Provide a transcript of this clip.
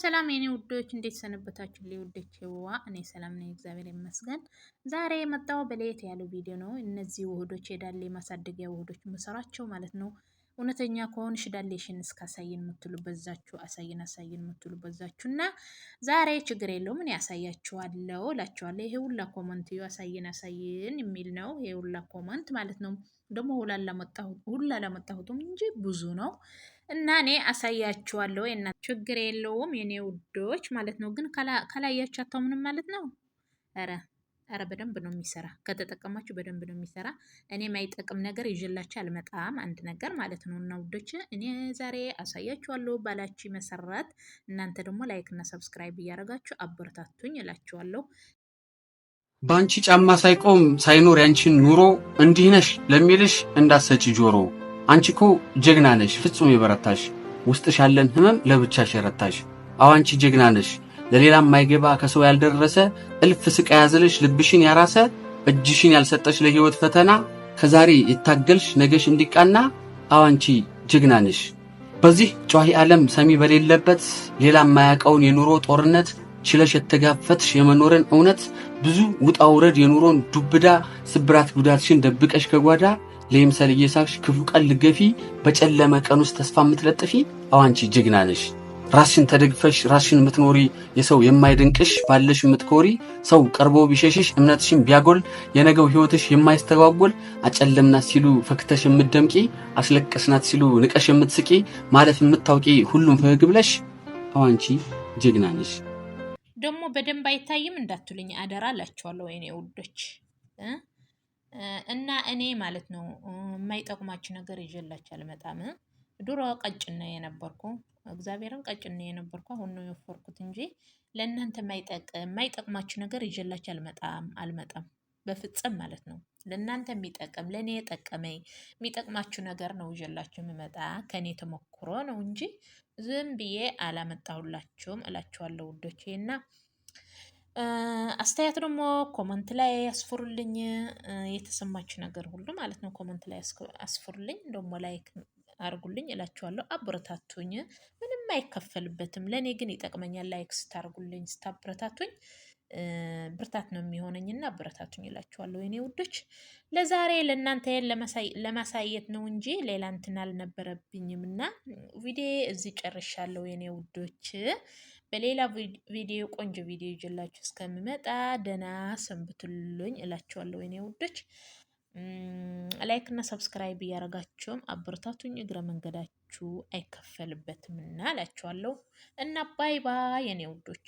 ሰላም የኔ ውዶች እንዴት ሰነበታችሁ? ውዶቼዋ እኔ ሰላም ነኝ፣ እግዚአብሔር ይመስገን። ዛሬ የመጣው በለየት ያለው ቪዲዮ ነው። እነዚህ ውህዶች የዳሌ ማሳደጊያ ውህዶች መሰራቸው ማለት ነው። እውነተኛ ከሆንሽ ዳሌሽን እስካሳየን የምትሉ በዛችሁ አሳየን የምትሉ በዛችሁ እና ዛሬ ችግር የለውም እኔ ያሳያችኋለሁ እላችኋለሁ። ይሄ ሁላ ኮመንት አሳየን የሚል ነው። ይሄ ሁላ ኮመንት ማለት ነው። ደግሞ ሁላ ላመጣሁትም እንጂ ብዙ ነው እና እኔ አሳያችኋለሁ። እና ችግር የለውም የኔ ውዶች ማለት ነው። ግን ካላያችሁ አታምኑም ማለት ነው። ኧረ በደንብ ነው የሚሰራ። ከተጠቀማችሁ በደንብ ነው የሚሰራ። እኔ የማይጠቅም ነገር ይዤላችሁ አልመጣም። አንድ ነገር ማለት ነው። እና ውዶች እኔ ዛሬ አሳያችኋለሁ ባላችሁ መሰረት እናንተ ደግሞ ላይክ እና ሰብስክራይብ እያደረጋችሁ አበረታቱኝ እላችኋለሁ። ባንቺ ጫማ ሳይቆም ሳይኖር ያንቺን ኑሮ እንዲህ ነሽ ለሚልሽ እንዳሰጪ ጆሮ። አንቺ እኮ ጀግና ነሽ ፍጹም የበረታሽ፣ ውስጥሽ ያለን ህመም ለብቻሽ የረታሽ። አዎ አንቺ ጀግና ነሽ ለሌላም ማይገባ ከሰው ያልደረሰ፣ እልፍ ስቃይ ያዘለሽ ልብሽን ያራሰ፣ እጅሽን ያልሰጠሽ ለህይወት ፈተና፣ ከዛሬ የታገልሽ ነገሽ እንዲቃና። አዎ አንቺ ጀግና ነሽ በዚህ ጨዋሂ ዓለም ሰሚ በሌለበት፣ ሌላ ማያውቀውን የኑሮ ጦርነት ችለሽ የተጋፈትሽ የመኖርን እውነት፣ ብዙ ውጣ ውረድ የኑሮን ዱብዳ፣ ስብራት ጉዳትሽን ደብቀሽ ከጓዳ፣ ለምሳሌ እየሳቅሽ ክፉ ቀን ልገፊ፣ በጨለመ ቀን ውስጥ ተስፋ የምትለጥፊ። አዋንቺ ጀግና ነሽ ራስሽን ተደግፈሽ ራስሽን የምትኖሪ፣ የሰው የማይደንቅሽ ባለሽ የምትኮሪ፣ ሰው ቀርቦ ቢሸሽሽ እምነትሽን ቢያጎል፣ የነገው ህይወትሽ የማይስተጓጎል፣ አጨለምናት ሲሉ ፈክተሽ የምትደምቂ፣ አስለቀስናት ሲሉ ንቀሽ የምትስቂ፣ ማለፍ የምታውቂ ሁሉም ፈገግ ብለሽ። አዋንቺ ጀግና ነሽ። ደግሞ በደንብ አይታይም እንዳትሉኝ አደራ አላችኋለሁ ወይኔ ውዶች። እና እኔ ማለት ነው የማይጠቅማችሁ ነገር ይዤላችሁ አልመጣም። ድሮ ቀጭን ነው የነበርኩ፣ እግዚአብሔርን ቀጭን ነው የነበርኩ። አሁን ነው የወፈርኩት እንጂ ለእናንተ የማይጠቅማችሁ ነገር ይዤላችሁ አልመጣም በፍጹም ማለት ነው። ለእናንተ የሚጠቅም ለእኔ የጠቀመኝ የሚጠቅማችሁ ነገር ነው ይዤላችሁ የምመጣ፣ ከእኔ ተሞክሮ ነው እንጂ ዝም ብዬ አላመጣሁላችሁም እላችኋለሁ ውዶቼ። እና አስተያየት ደግሞ ኮመንት ላይ አስፍሩልኝ፣ የተሰማችሁ ነገር ሁሉ ማለት ነው ኮመንት ላይ አስፍሩልኝ። ደግሞ ላይክ አርጉልኝ እላችኋለሁ። አበረታቱኝ፣ ምንም አይከፈልበትም። ለእኔ ግን ይጠቅመኛል። ላይክ ስታርጉልኝ ስታበረታቱኝ ብርታት ነው የሚሆነኝና አበረታቱኝ እላችኋለሁ የኔ ውዶች። ለዛሬ ለእናንተ ለማሳየት ነው እንጂ ሌላ እንትን አልነበረብኝም። እና ቪዲዮ እዚህ ጨርሻለሁ የኔ ውዶች። በሌላ ቪዲዮ ቆንጆ ቪዲዮ ይዤላችሁ እስከምመጣ ደህና ሰንብቱልኝ እላችኋለሁ የኔ ውዶች። ላይክ እና ሰብስክራይብ እያደረጋችሁም አበረታቱኝ። እግረ መንገዳችሁ አይከፈልበትም እና እላችኋለሁ። እና ባይ ባይ የኔ ውዶች።